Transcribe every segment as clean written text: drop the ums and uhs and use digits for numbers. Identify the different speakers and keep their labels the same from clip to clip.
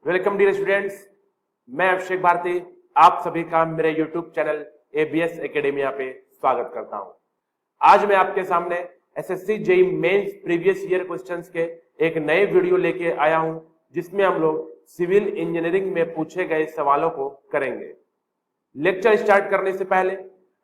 Speaker 1: Welcome dear students, मैं अभिषेक भारती आप सभी का मेरे यूट्यूब चैनल एबीएस एकेडमिया पे स्वागत करता हूं। आज मैं आपके सामने SSC JEE mains previous year questions के एक नए वीडियो लेके आया हूं, जिसमें हम लोग सिविल इंजीनियरिंग में पूछे गए सवालों को करेंगे। लेक्चर स्टार्ट करने से पहले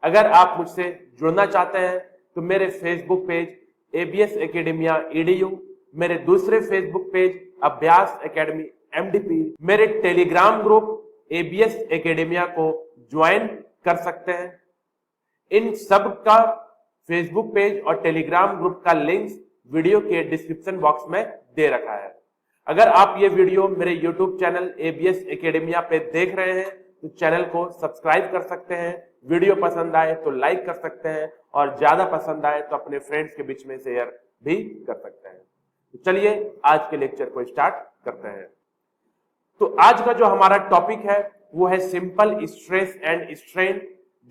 Speaker 1: अगर आप मुझसे जुड़ना चाहते हैं तो मेरे Facebook page ABS academia EDU, मेरे दूसरे फेसबुक पेज अभ्यास एकेडमी MDP, मेरे टेलीग्राम ग्रुप एबीएस एकेडमिया को ज्वाइन कर सकते हैं। इन सब का फेसबुक पेज और टेलीग्राम ग्रुप का लिंक्स वीडियो के डिस्क्रिप्शन बॉक्स में दे रखा है। अगर आप ये वीडियो मेरे यूट्यूब चैनल एबीएस एकेडमिया पे देख रहे हैं तो चैनल को सब्सक्राइब कर सकते हैं। वीडियो पसंद आए तो लाइक कर सकते हैं और ज्यादा पसंद आए तो अपने फ्रेंड्स के बीच में शेयर भी कर सकते हैं। तो चलिए आज के लेक्चर को स्टार्ट करते हैं। तो आज का जो हमारा टॉपिक है वो है सिंपल स्ट्रेस एंड स्ट्रेन,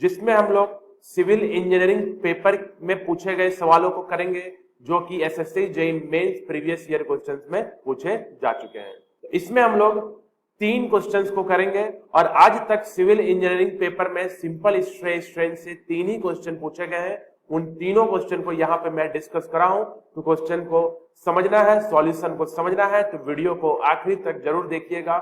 Speaker 1: जिसमें हम लोग सिविल इंजीनियरिंग पेपर में पूछे गए सवालों को करेंगे, जो कि SSC JEE mains previous year questions में पूछे जा चुके हैं। तो इसमें हम लोग 3 क्वेश्चंस को करेंगे और आज तक सिविल इंजीनियरिंग पेपर में सिंपल स्ट्रेस स्ट्रेन से 3 ही क्वेश्चन पूछे गए हैं। उन तीनों क्वेश्चन को यहाँ पे मैं डिस्कस कर रहा हूं। तो क्वेश्चन को समझना है, सॉल्यूशन को समझना है तो वीडियो को आखिरी तक जरूर देखिएगा।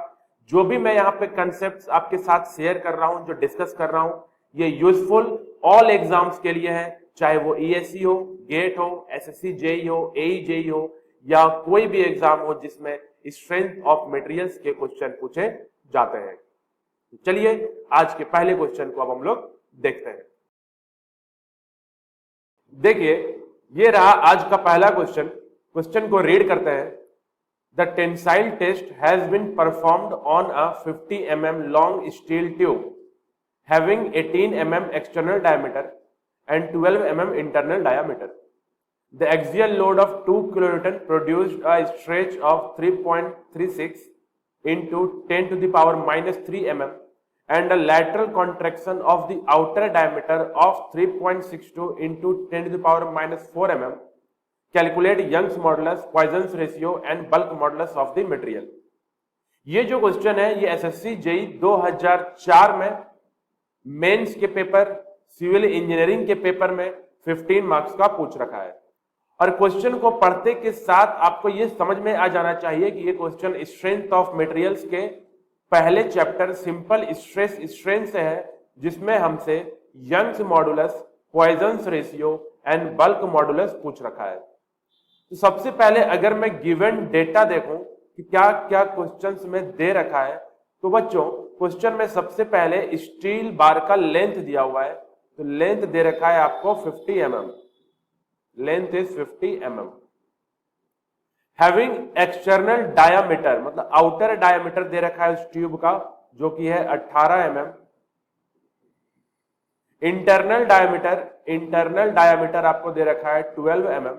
Speaker 1: जो भी मैं यहाँ पे कंसेप्ट आपके साथ शेयर कर रहा हूं, जो डिस्कस कर रहा हूं, ये यूजफुल ऑल एग्जाम्स के लिए है, चाहे वो ESE हो, गेट हो, एसएससी जेईई हो, AE जेईई हो या कोई भी एग्जाम हो जिसमें स्ट्रेंथ ऑफ मटेरियल्स के क्वेश्चन पूछे जाते हैं। चलिए आज के पहले क्वेश्चन को अब हम लोग देखते हैं। देखिए ये रहा आज का पहला क्वेश्चन। क्वेश्चन को रीड करते हैं। The tensile test has been performed on a 50 mm long steel tube having 18 mm external diameter and 12 mm internal diameter. The axial load of 2 kN produced a stretch of 3.36 into 10 to the power minus 3 mm and a lateral contraction of the outer diameter of 3.62 into 10 to the power minus 4 mm. Calculate Young's modulus, Poisson's ratio and bulk modulus of the material. ये जो question है ये SSC JEE 2004 में mains के paper, civil engineering के paper में 15 marks का पूछ रखा है। और क्वेश्चन को पढ़ते के साथ आपको ये समझ में आ जाना चाहिए कि ये क्वेश्चन स्ट्रेंथ ऑफ मटेरियल्स के पहले चैप्टर सिंपल स्ट्रेस स्ट्रेन से है, जिसमें हमसे Young's modulus, Poisson's ratio and bulk modulus पूछ रखा है। तो सबसे पहले अगर मैं गिवन डेटा देखूं कि क्या क्या क्वेश्चंस में दे रखा है, तो बच्चों क्वेश्चन में सबसे पहले स्टील बार का लेंथ दिया हुआ है। तो लेंथ दे रखा है आपको 50 mm, length is 50 mm। Having external diameter मतलब आउटर डायामीटर दे रखा है उस ट्यूब का, जो कि है 18 mm। इंटरनल डायामीटर आपको दे रखा है 12 mm।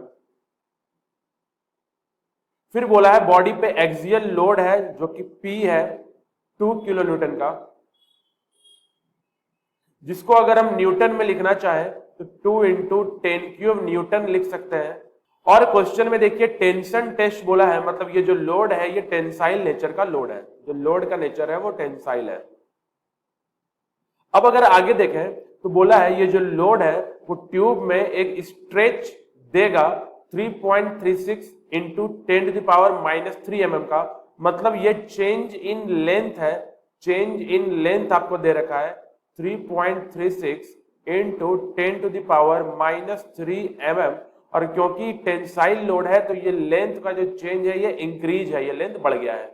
Speaker 1: फिर बोला है बॉडी पे एक्सियल लोड है जो कि P है 2 किलोन्यूटन का, जिसको अगर हम न्यूटन में लिखना चाहें तो 2 × 10³ न्यूटन लिख सकते हैं। और क्वेश्चन में देखिए टेंशन टेस्ट बोला है, मतलब ये जो लोड है ये टेंसाइल नेचर का लोड है, जो लोड का नेचर है वो टेंसाइल है। अब अगर आगे देखें तो बोला है ये जो लोड है वो ट्यूब में एक स्ट्रेच देगा 3.36 × 10 to the power minus 3 mm का, मतलब ये चेंज इन लेंथ है। चेंज इन लेंथ आपको दे रखा है 3.36 × 10 to the power minus 3 mm। और क्योंकि टेंसाइल लोड है तो ये लेंथ का जो चेंज है ये इंक्रीज है, ये लेंथ बढ़ गया है।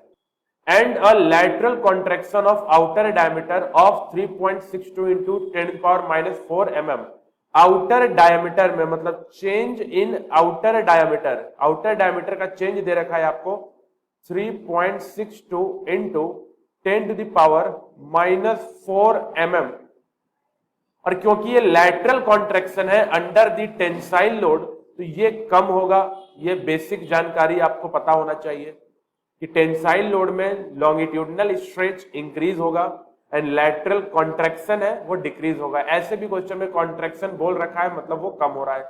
Speaker 1: And a lateral contraction of outer diameter of 3.62 × 10 to the power minus 4 mm। Outer diameter में मतलब चेंज इन आउटर डायमीटर का चेंज दे रखा है आपको 3.62 × 10 to the power minus 4 mm। और क्योंकि ये लैटरल कॉन्ट्रैक्शन है अंडर द टेंसाइल लोड तो ये कम होगा। ये बेसिक जानकारी आपको पता होना चाहिए कि टेंसाइल लोड में लॉन्गिट्यूडनल स्ट्रेच इंक्रीज होगा एंड लैटरल कॉन्ट्रैक्शन है वो डिक्रीज होगा। ऐसे भी क्वेश्चन में कॉन्ट्रैक्शन बोल रखा है मतलब वो कम हो रहा है,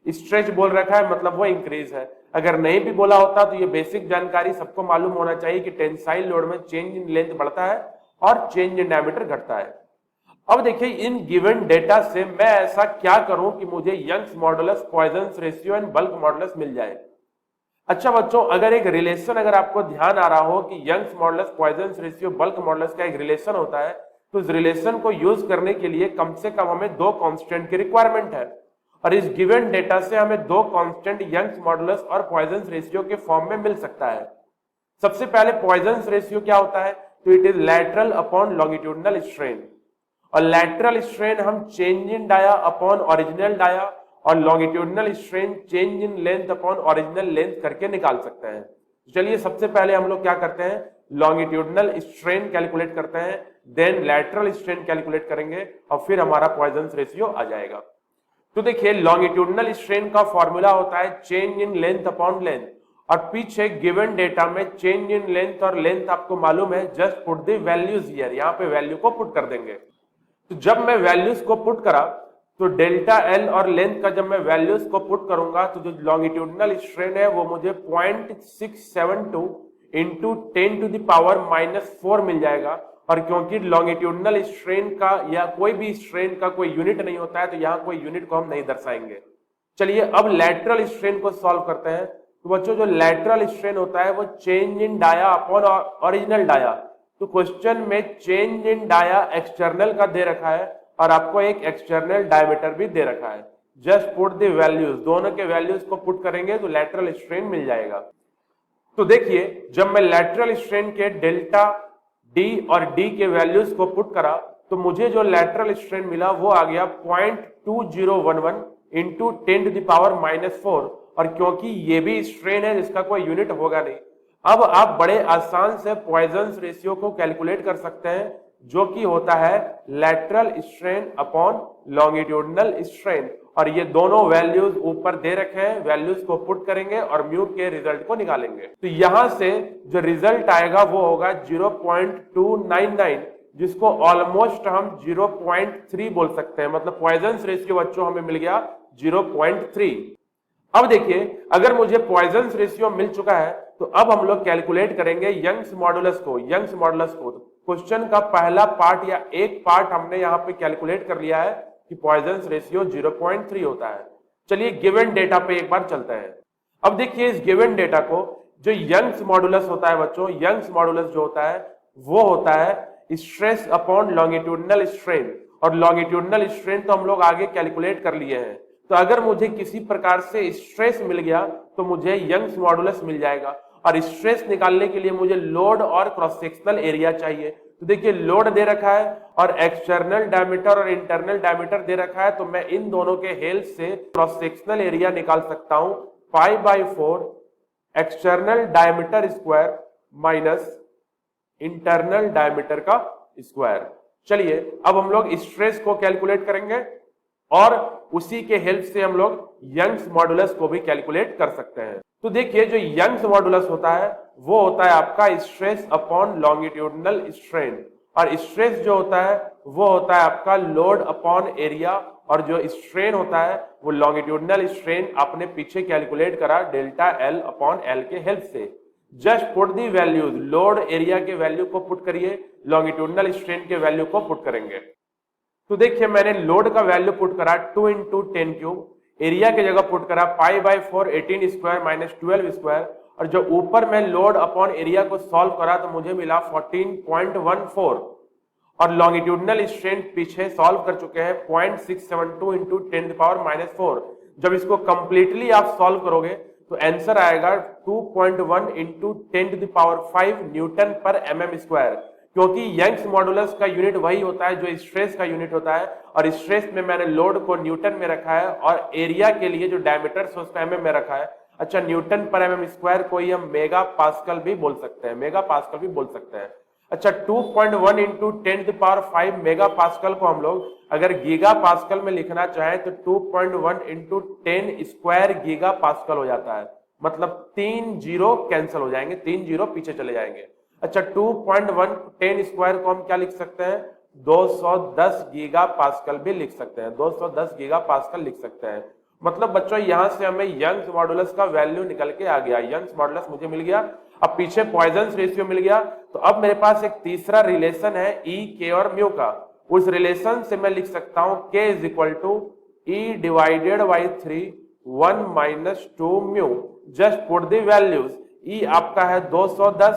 Speaker 1: स्ट्रेच बोल रखा है मतलब वो इंक्रीज है। अगर नहीं भी बोला होता तो ये बेसिक जानकारी सबको मालूम होना चाहिए कि टेंसाइल लोड में चेंज इन लेंथ बढ़ता है और चेंज इन डायमीटर घटता है। अब देखिए इन गिवन डेटा से मैं ऐसा क्या करूं कि मुझे Young's modulus, Poisson's ratio and bulk modulus मिल जाए। अच्छा बच्चों, अगर एक रिलेशन अगर आपको ध्यान आ रहा हो कि Young's modulus, Poisson's ratio, bulk modulus का एक रिलेशन होता है, तो इस रिलेशन को यूज करने के लिए कम से कम हमें दो कांस्टेंट की रिक्वायरमेंट है और इस गिवन डेटा से हमें दो कांस्टेंट यंग्स मॉडुलस और पॉइजन्स रेशियो के फॉर्म में मिल सकता है। सबसे पहले पॉइजन्स रेशियो क्या होता है, तो it is lateral upon longitudinal strain, और लैटरल स्ट्रेन हम change in dia upon original dia और longitudinal strain change in length upon original length करके निकाल सकते हैं। चलिए सबसे पहले हम लोग क्या करते हैं, लॉन्गिट्यूडनल स्ट्रेन कैलकुलेट करते हैं, देन लैटरल स्ट्रेन कैलकुलेट करेंगे और फिर हमारा पॉइजन्स रेशियो आ जाएगा। तो देखिए लॉन्गिट्यूडनल स्ट्रेन का फॉर्मूला होता है change in length upon length, और पीछे गिवन डेटा में चेंज इन लेंथ और लेंथ आपको मालूम है, just put the values here, यहाँ पे वैल्यू को पुट कर देंगे। तो जब मैं वैल्यूज को पुट करा तो डेल्टा एल और लेंथ का जब मैं वैल्यूज को पुट करूंगा तो जो लॉन्गिट्यूडनल स्ट्रेन है वो मुझे 0.672 इंटू 10 टू द पावर -4 मिल जाएगा, और क्योंकि लॉन्गिट्यूडनल स्ट्रेन का या कोई भी स्ट्रेन का कोई यूनिट नहीं होता है तो यहाँ कोई यूनिट को हम नहीं दर्शाएंगे। चलिए अब लैटरल स्ट्रेन को सॉल्व करते हैं। तो बच्चों जो लैटरल स्ट्रेन होता है वो change in dia upon original dia, तो क्वेश्चन में चेंज इन डाया एक्सटर्नल का दे रखा है और आपको एक एक्सटर्नल डायमीटर भी दे रखा है। जस्ट पुट द वैल्यूज, दोनों के वैल्यूज को पुट करेंगे तो लैटरल स्ट्रेन मिल जाएगा। तो देखिए जब मैं लैटरल स्ट्रेन के डेल्टा डी और डी के वैल्यूज को पुट करा तो मुझे जो लैटरल स्ट्रेन मिला वो आ गया 0.2011 इंटू 10 टू द पावर -4, और क्योंकि ये भी स्ट्रेन है जिसका कोई यूनिट होगा नहीं, अब आप बड़े आसान से पॉइजन्स रेशियो को कैलकुलेट कर सकते हैं, जो कि होता है lateral strain upon longitudinal strain, और ये दोनों वैल्यूज ऊपर दे रखे हैं, वैल्यूज को पुट करेंगे और म्यू के रिजल्ट को निकालेंगे। तो यहां से जो रिजल्ट आएगा वो होगा 0.299, जिसको ऑलमोस्ट हम 0.3 बोल सकते हैं, मतलब पॉइजन्स रेशियो बच्चों हमें मिल गया 0.3। अब देखिए अगर मुझे पॉइजन्स रेशियो मिल चुका है तो अब हम लोग कैलकुलेट करेंगे यंग्स मॉडुलस को। यंग्स मॉडुलस को क्वेश्चन का पहला पार्ट या एक पार्ट हमने यहाँ पे कैलकुलेट कर लिया है कि पॉइजन्स रेशियो 0.3 होता है। चलिए गिवन डेटा पे एक बार चलते हैं। अब देखिए इस गिवन डेटा को जो यंग्स मॉडुलस होता है बच्चों, यंग्स मॉडुलस जो होता है वो होता है स्ट्रेस अपॉन लॉन्गिट्यूडनल स्ट्रेन, और लॉन्गिट्यूडनल स्ट्रेन तो हम लोग आगे कैलकुलेट कर लिए हैं। तो अगर मुझे किसी प्रकार से स्ट्रेस मिल गया तो मुझे यंग्स मॉडुलस मिल जाएगा, और स्ट्रेस निकालने के लिए मुझे लोड और क्रॉस सेक्शनल एरिया चाहिए। तो देखिए लोड दे रखा है और एक्सटर्नल डायमीटर और इंटरनल डायमीटर दे रखा है, तो मैं इन दोनों के हेल्प से क्रॉस सेक्शनल एरिया निकाल सकता हूं π/4 external diameter square minus internal diameter का स्क्वायर। चलिए अब हम लोग स्ट्रेस को कैलकुलेट करेंगे और उसी के हेल्प से हम लोग यंग्स मॉडुलस को भी कैलकुलेट कर सकते हैं। तो देखिए जो यंग्स मॉडुलस होता है वो होता है आपका स्ट्रेस अपॉन लॉन्गिट्यूडनल स्ट्रेन, और स्ट्रेस जो होता है वो होता है आपका लोड अपॉन एरिया, और जो स्ट्रेन होता है वो लॉन्गिट्यूडनल स्ट्रेन आपने पीछे कैलकुलेट करा डेल्टा एल अपॉन एल के हेल्प से। Just put the values, load area के वैल्यू को पुट करिए, लॉन्गिट्यूडनल स्ट्रेन के वैल्यू को पुट करेंगे। तो देखिए मैंने लोड का वैल्यू पुट करा 2 इंटू 10 क्यूब, एरिया की जगह पुट करा π/4 18 स्क्वायर माइनस 12 स्क्वायर, और जो ऊपर में लोड अपॉन एरिया को सॉल्व करा तो मुझे मिला 14.14, और लॉन्गिट्यूडनल स्ट्रेन पीछे सॉल्व कर चुके हैं 0.672 इंटू 10 टू पावर -4। जब इसको कंप्लीटली आप सॉल्व करोगे तो आंसर आएगा 2.1 into 10 to the power 5 newton पर mm स्क्वायर, क्योंकि यंग्स मॉडुलस का यूनिट वही होता है जो स्ट्रेस का यूनिट होता है, और स्ट्रेस में मैंने लोड को न्यूटन में रखा है और एरिया के लिए जो डायमीटर है उसको mm में रखा है। अच्छा न्यूटन पर mm स्क्वायर को ही हम मेगा पास्कल भी बोल सकते हैं, मेगा पास्कल भी बोल सकते हैं। अच्छा 2.1 into 10 to the power 5 mega pascal को हम लोग अगर गीगा पास्कल में लिखना चाहें तो 2.1 इंटू 10 स्क्वायर गीगा पास्कल हो जाता है, मतलब 3 जीरो कैंसिल हो जाएंगे, 3 जीरो पीछे चले जाएंगे। अच्छा 2.1 10 स्क्वायर को हम क्या लिख सकते हैं, 210 गीगा पास्कल भी लिख सकते हैं, 210 गीगा पास्कल लिख सकते हैं। मतलब बच्चों यहां से हमें यंग्स मॉडुलस का वैल्यू निकल के आ गया, यंग्स मॉडुलस मुझे मिल गया। अब पीछे पॉइजन्स रेशियो मिल गया, तो अब मेरे पास एक तीसरा रिलेशन है ई, के और म्यू का। उस रिलेशन से मैं लिख सकता हूं K is equal to E divided by 3 1 minus 2 mu. Just put the values, E आपका है 210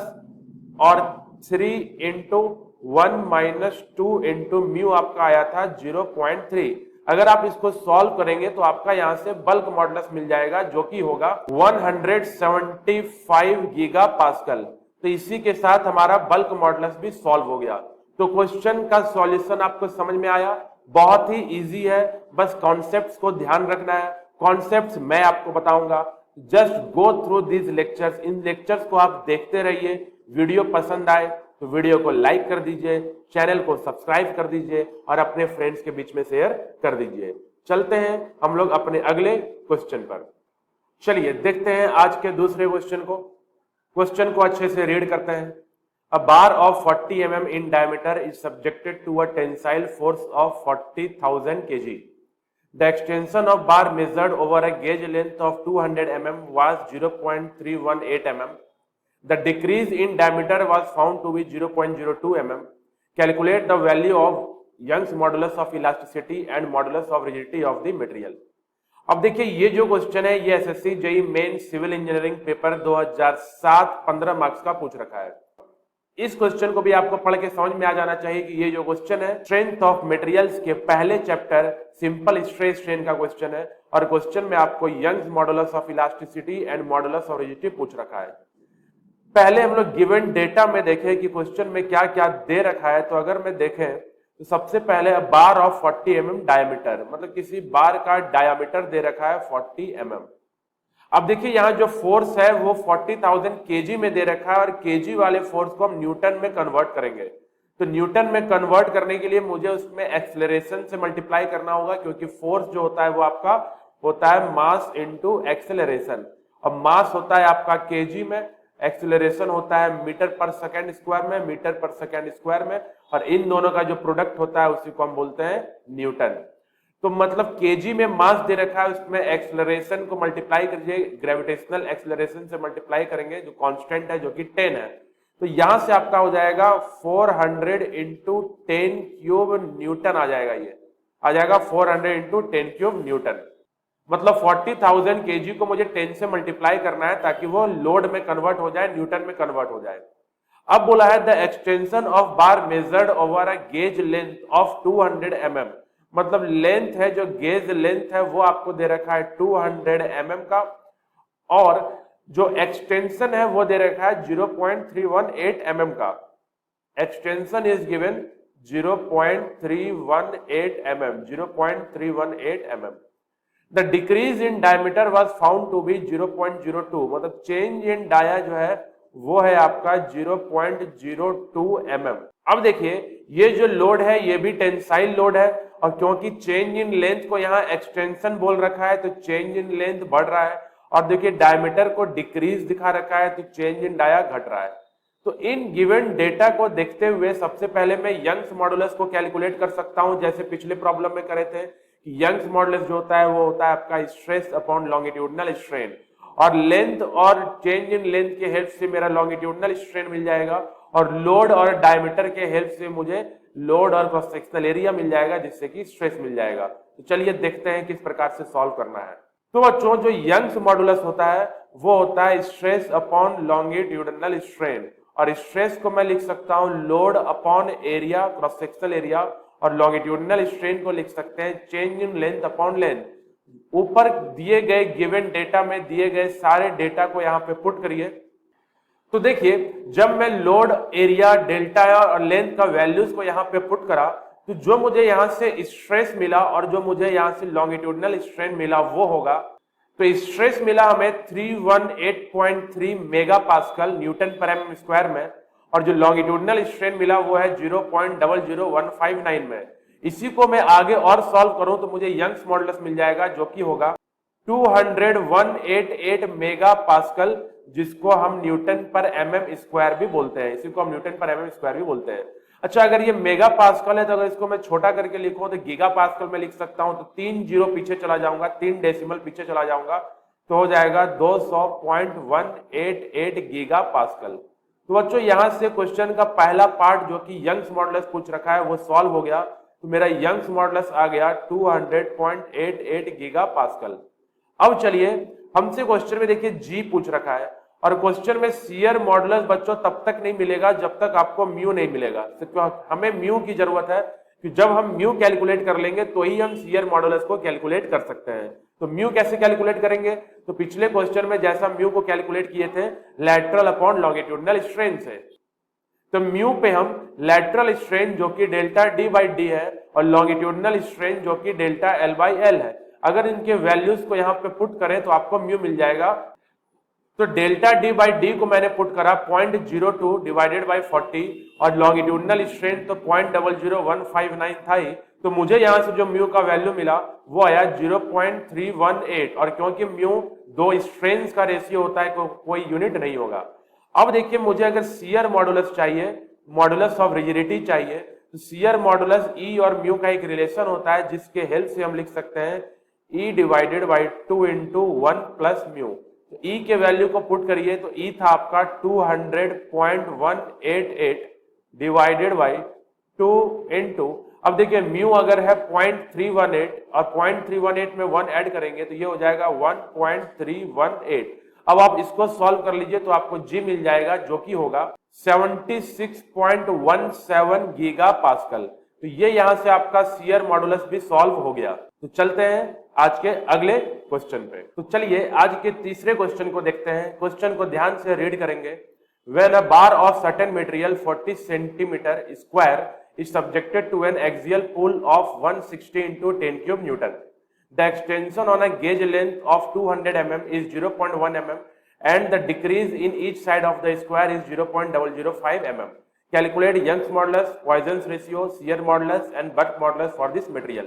Speaker 1: और 3 इंटू 1 माइनस 2 इंटू म्यू आपका आया था 0.3। अगर आप इसको सॉल्व करेंगे तो आपका यहां से बल्क मॉडुलस मिल जाएगा जो कि होगा 175 गीगा पास्कल। तो इसी के साथ हमारा बल्क मॉडुलस भी सॉल्व हो गया। तो क्वेश्चन का सॉल्यूशन आपको समझ में आया, बहुत ही इजी है, बस कॉन्सेप्ट्स को ध्यान रखना है। कॉन्सेप्ट्स मैं आपको बताऊंगा, just go through these lectures. In lectures को आप देखते रहिए। वीडियो पसंद आए तो वीडियो को लाइक कर दीजिए, चैनल को सब्सक्राइब कर दीजिए और अपने फ्रेंड्स के बीच में शेयर कर दीजिए। चलते हैं हम लोग अपने अगले क्वेश्चन पर। चलिए देखते हैं आज के दूसरे क्वेश्चन को। क्वेश्चन को अच्छे से रीड करते हैं। A bar of 40 mm in diameter is subjected to a tensile force of 40,000 kg. The extension of bar measured over a gauge length of 200 mm was 0.318 mm. The decrease in diameter was found to be 0.02 mm. Calculate the value of Young's modulus of elasticity and modulus of rigidity of the material. अब देखिए ये जो question है ये SSC JEE main civil engineering paper 2007 15 marks का पूछ रखा है। इस क्वेश्चन को भी आपको पढ़ के समझ में आ जाना चाहिए कि ये जो क्वेश्चन है स्ट्रेंथ ऑफ मटेरियल्स के पहले चैप्टर सिंपल स्ट्रेस स्ट्रेन का क्वेश्चन है और क्वेश्चन में आपको Young's modulus of elasticity and modulus of rigidity पूछ रखा है। पहले हम लोग गिवन डेटा में देखें कि क्वेश्चन में क्या क्या दे रखा है। तो अगर मैं देखें तो सबसे पहले बार ऑफ 40 mm डायमीटर, मतलब किसी बार का डायमीटर दे रखा है 40 mm। अब देखिए यहां जो फोर्स है वो 40,000 केजी में दे रखा है और केजी वाले फोर्स को हम न्यूटन में कन्वर्ट करेंगे। तो न्यूटन में कन्वर्ट करने के लिए मुझे उसमें एक्सेलरेशन से मल्टीप्लाई करना होगा, क्योंकि फोर्स जो होता है वो आपका होता है मास इनटू एक्सेलरेशन। अब मास होता है आपका केजी में, एक्सेलरेशन होता है मीटर पर सेकंड स्क्वायर में, मीटर पर सेकंड स्क्वायर में, और इन दोनों का जो प्रोडक्ट होता है उसी को हम बोलते हैं न्यूटन। तो मतलब केजी में मास दे रखा है, उसमें एक्सेलरेशन को मल्टीप्लाई करिए, ग्रेविटेशनल एक्सेलरेशन से मल्टीप्लाई करेंगे जो कांस्टेंट है जो कि 10 है। तो यहां से आपका हो जाएगा 400 इंटू 10 क्यूब न्यूटन आ जाएगा। ये आ जाएगा 400 इंटू 10 क्यूब न्यूटन। मतलब 40,000 केजी को मुझे 10 से मल्टीप्लाई करना है ताकि वो लोड में कन्वर्ट हो जाए, न्यूटन में कन्वर्ट हो जाए। अब बोला है the extension of bar measured over a gauge length of 200 mm, मतलब लेंथ है जो गेज लेंथ है वो आपको दे रखा है 200 mm का, और जो एक्सटेंशन है वो दे रखा है 0.318 mm का। Extension is given 0.318 mm, 0.318 mm। The decrease in diameter was found to be 0.02, मतलब चेंज इन डाया जो है वो है आपका 0.02 mm। अब देखिए ये जो लोड है ये भी टेंसाइल लोड है, और क्योंकि चेंज इन लेंथ को यहाँ एक्सटेंशन बोल रखा है तो चेंज इन लेंथ बढ़ रहा है, और देखिए डायमीटर को डिक्रीज दिखा रखा है तो चेंज इन डाया घट रहा है। तो इन गिवन डेटा को देखते हुए सबसे पहले मैं यंग्स मॉडुलस को कैलकुलेट कर सकता हूं, जैसे पिछले प्रॉब्लम में करे थे कि यंग्स मॉडुलस जो होता है वो होता है आपका स्ट्रेस अपॉन लॉन्गिट्यूडनल स्ट्रेन, और लेंथ और चेंज इन लेंथ के हेल्प से मेरा लॉन्गिट्यूडनल स्ट्रेन मिल जाएगा, और लोड और डायमीटर के हेल्प से मुझे लोड और क्रॉस सेक्शनल एरिया मिल जाएगा, जिससे कि स्ट्रेस मिल जाएगा। तो चलिए देखते हैं किस प्रकार से सॉल्व करना है। तो बच्चों जो यंग्स मॉडुलस होता है वो होता है स्ट्रेस अपॉन लॉन्गिट्यूडनल स्ट्रेन, और स्ट्रेस को मैं लिख सकता हूं load upon area, cross sectional area, और लॉन्गिट्यूडनल स्ट्रेन को लिख सकते हैं change in length upon length. ऊपर दिए गए गिवन डेटा में दिए गए सारे डेटा को यहाँ पे पुट करिए। तो देखिए जब मैं लोड, एरिया, डेल्टा और लेंथ का वैल्यूज को यहाँ पे पुट करा तो जो मुझे यहाँ से स्ट्रेस मिला और जो मुझे यहाँ से लॉन्गिट्यूडनल स्ट्रेन मिला वो होगा, तो स्ट्रेस मिला हमें 318.3 मेगा पास्कल न्यूटन पर एम स्क्वायर में, और जो लॉन्गिट्यूडनल स्ट्रेन मिला वो है 0.00159 में। इसी को मैं आगे और सॉल्व करूं तो मुझे यंग्स मॉडुलस मिल जाएगा जो कि होगा 200,188 मेगा पास्कल, जिसको हम न्यूटन पर एमएम स्क्वायर भी बोलते हैं, इसी को हम न्यूटन पर एमएम स्क्वायर भी बोलते हैं। अच्छा, अगर ये मेगा पास्कल है तो अगर इसको मैं छोटा करके लिखूं तो गीगा पास्कल में लिख सकता हूं, तो 3 जीरो पीछे चला जाऊंगा, 3 डेसिमल पीछे चला जाऊंगा तो हो जाएगा 200.188 गीगा पास्कल। तो बच्चों यहां से क्वेश्चन का पहला पार्ट जो कि यंग्स मॉडुलस पूछ रखा है वो सॉल्व हो गया। तो मेरा यंग्स मॉडुलस आ गया 200.88 गीगा पास्कल। अब चलिए हमसे क्वेश्चन में देखिए जी पूछ रखा है, और क्वेश्चन में शियर मॉडुलस बच्चों तब तक नहीं मिलेगा जब तक आपको म्यू नहीं मिलेगा। तो हमें म्यू की जरूरत है कि जब हम म्यू कैलकुलेट कर लेंगे तो ही हम शियर मॉडुलस को कैलकुलेट कर सकते हैं। तो म्यू कैसे कैलकुलेट करेंगे, तो पिछले क्वेश्चन में जैसा म्यू को कैलकुलेट किए थे लैटरल अपॉन लॉन्गिट्यूडनल स्ट्रेन से, तो म्यू पे हम लैटरल स्ट्रेन जो कि डेल्टा डी बाई डी है और लॉन्गिट्यूडनल स्ट्रेन जो कि डेल्टा एल बाई एल है, अगर इनके वैल्यूज को यहाँ पे पुट करें तो आपको म्यू मिल जाएगा। तो डेल्टा डी बाई डी को मैंने पुट करा 0.02 डिवाइडेड बाई 40 और लॉन्गिट्यूडनल स्ट्रेन तो 0.00159 था ही, तो मुझे यहां से जो म्यू का वैल्यू मिला वो आया 0.318, और क्योंकि म्यू दो स्ट्रेन्स का रेशियो होता है कोई यूनिट नहीं होगा। अब देखिए मुझे अगर शियर मॉडुलस चाहिए, मॉडुलस ऑफ रिजिडिटी चाहिए, तो शियर मॉडुलस ई और म्यू का एक रिलेशन होता है जिसके हेल्प से हम लिख सकते हैं E divided by 2 into 1 plus mu. तो ई के वैल्यू को पुट करिए तो ई था आपका 200.188 डिवाइडेड बाई 2 इंटू, अब देखिए म्यू अगर है 0.318 और 0.318 में 1 ऐड करेंगे तो ये हो जाएगा 1.318। अब आप इसको सॉल्व कर लीजिए तो आपको जी मिल जाएगा जो कि होगा 76.17 गीगा पास्कल। तो ये यहां से आपका शियर मॉडुलस भी सॉल्व हो गया। तो चलते हैं आज के अगले क्वेश्चन पे। तो चलिए आज के तीसरे क्वेश्चन को देखते हैं। क्वेश्चन को ध्यान से रीड करेंगे। When a bar of certain material 40 centimetre square is subjected to an axial pull of 160 into 10 cube Newton. The extension on a gauge length of 200 mm is 0.1 mm and the decrease in each side of the square is 0.005 mm. Calculate Young's modulus, Poisson's ratio, shear modulus and Butt modulus for this material.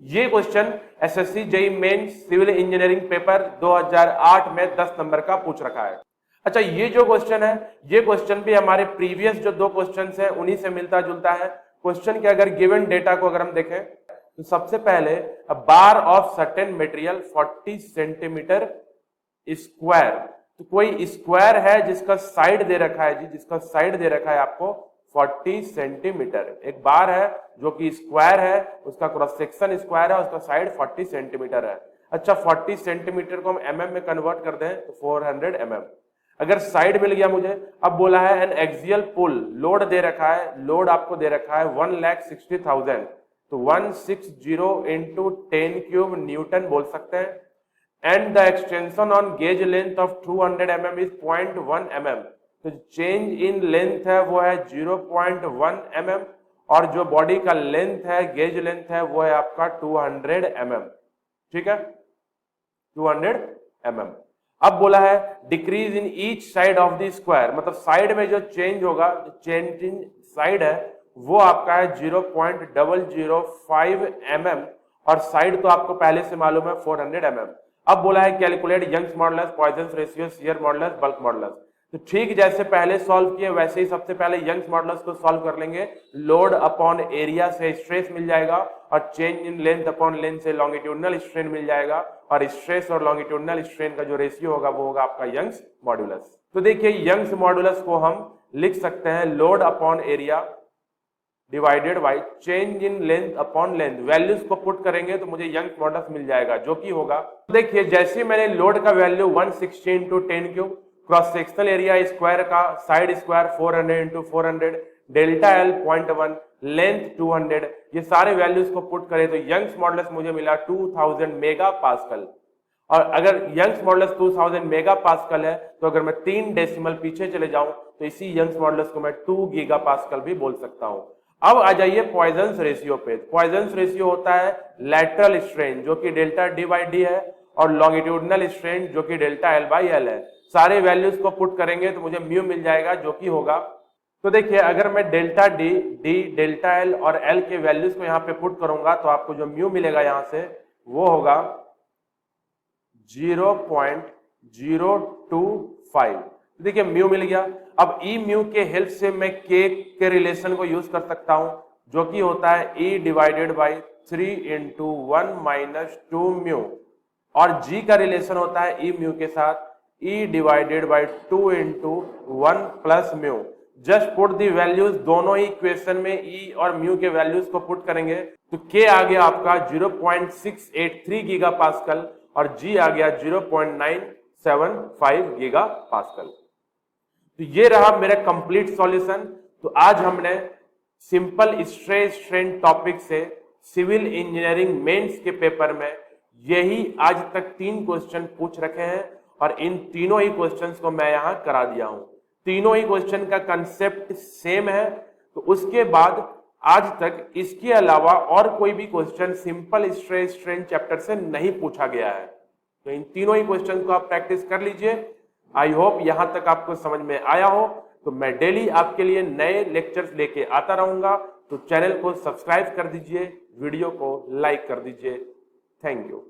Speaker 1: ये question SSC JEE mains civil engineering paper 2008 में 10 number का पूछ रखा है। अच्छा, ये जो question है ये क्वेश्चन भी हमारे प्रीवियस जो दो क्वेश्चंस हैं उन्हीं से मिलता जुलता है। क्वेश्चन के अगर गिवन डेटा को अगर हम देखें तो सबसे पहले bar of certain material 40 centimetre square, तो कोई स्क्वायर है जिसका साइड दे रखा है जी, जिसका साइड दे रखा है आपको 40 सेंटीमीटर। एक बार है जो कि स्क्वायर है, उसका क्रॉस सेक्शन स्क्वायर है, उसका साइड 40 सेंटीमीटर है। अच्छा, 40 सेंटीमीटर को हम mm में कन्वर्ट कर दें तो 400 mm। अगर साइड मिल गया मुझे, अब बोला है एन एक्सियल पुल, लोड दे रखा है, लोड आपको दे रखा है 1,60,000, तो 160 इंटू 10 क्यूब न्यूटन बोल सकते हैं। And the extension on gauge length of 200 mm is 0.1 mm, तो चेंज इन लेंथ है वो है 0.1 mm, और जो बॉडी का लेंथ है, गेज लेंथ है वो है आपका 200 mm। ठीक है, 200 mm। अब बोला है decrease in each side of the square, मतलब साइड में जो चेंज होगा, चेंज इन साइड है वो आपका है 0.005 mm, और साइड तो आपको पहले से मालूम है 400 mm। अब बोला है calculate Young's modulus, Poisson's ratio, shear modulus, bulk modulus. तो ठीक जैसे पहले सॉल्व किए वैसे ही सबसे पहले यंग्स मॉडुलस को सॉल्व कर लेंगे। लोड अपॉन एरिया से स्ट्रेस मिल जाएगा और change in length upon length से लॉन्गिट्यूडनल स्ट्रेन मिल जाएगा, और स्ट्रेस और लॉन्गिट्यूडनल स्ट्रेन का जो रेशियो होगा वो होगा आपका यंग्स मॉडुलस। तो देखिए यंग्स मॉडुलस को हम लिख सकते हैं load upon area divided by change in length upon length. Values को पुट करेंगे तो मुझे यंग्स मॉडुलस मिल जाएगा जो कि होगा, देखिए जैसे मैंने लोड का value 160 into 10 cube, cross sectional area square का side square 400 into 400, delta L 0.1, length 200, ये सारे वैल्यूज को पुट करें तो यंग्स मॉडुलस मुझे मिला 2000 मेगा पास्कल। और अगर यंग्स मॉडुलस 2000 मेगा पास्कल है तो अगर मैं 3 डेसिमल पीछे चले जाऊं तो इसी यंग्स मॉडुलस को मैं 2 गीगा पास्कल भी बोल सकता हूं। अब आ जाइए पॉइजन्स रेशियो पे। पॉइजन्स रेशियो होता है लैटरल स्ट्रेन जो कि डेल्टा डी बाई डी है, और लॉन्गिट्यूडनल स्ट्रेन जो कि डेल्टा एल बाई एल है। सारे वैल्यूज को पुट करेंगे तो मुझे म्यू मिल जाएगा जो कि होगा, तो देखिए अगर मैं डेल्टा डी, डेल्टा एल और एल के वैल्यूज को यहाँ पे पुट करूंगा तो आपको जो म्यू मिलेगा यहाँ से वो होगा 0.025। देखिए म्यू मिल गया। अब ई म्यू के हेल्प से मैं के रिलेशन को यूज कर सकता हूं, जो कि होता है E divided by 3 into 1 minus 2 mu, और जी का रिलेशन होता है ई म्यू के साथ E divided by 2 into 1 plus mu. Just put the values, दोनों ही इक्वेशन में ई और म्यू के वैल्यूज को पुट करेंगे तो के आ गया आपका 0.683 गीगा पास्कल और जी आ गया 0.975 गीगा पास्कल। तो ये रहा मेरा कंप्लीट सॉल्यूशन। तो आज हमने सिंपल स्ट्रेस स्ट्रेन टॉपिक से सिविल इंजीनियरिंग मेंस के पेपर में यही आज तक 3 क्वेश्चन पूछ रखे हैं और इन तीनों ही क्वेश्चंस को मैं यहां करा दिया हूं। तीनों ही क्वेश्चन का कंसेप्ट सेम है। तो उसके बाद आज तक इसके अलावा और कोई भी question simple stress strain chapter से नहीं पूछा गया है। तो इन तीनों ही क्वेश्चन को आप प्रैक्टिस कर लीजिए। आई होप यहां तक आपको समझ में आया हो। तो मैं डेली आपके लिए नए लेक्चर्स लेके आता रहूंगा। तो चैनल को सब्सक्राइब कर दीजिए, वीडियो को लाइक कर दीजिए। Thank you.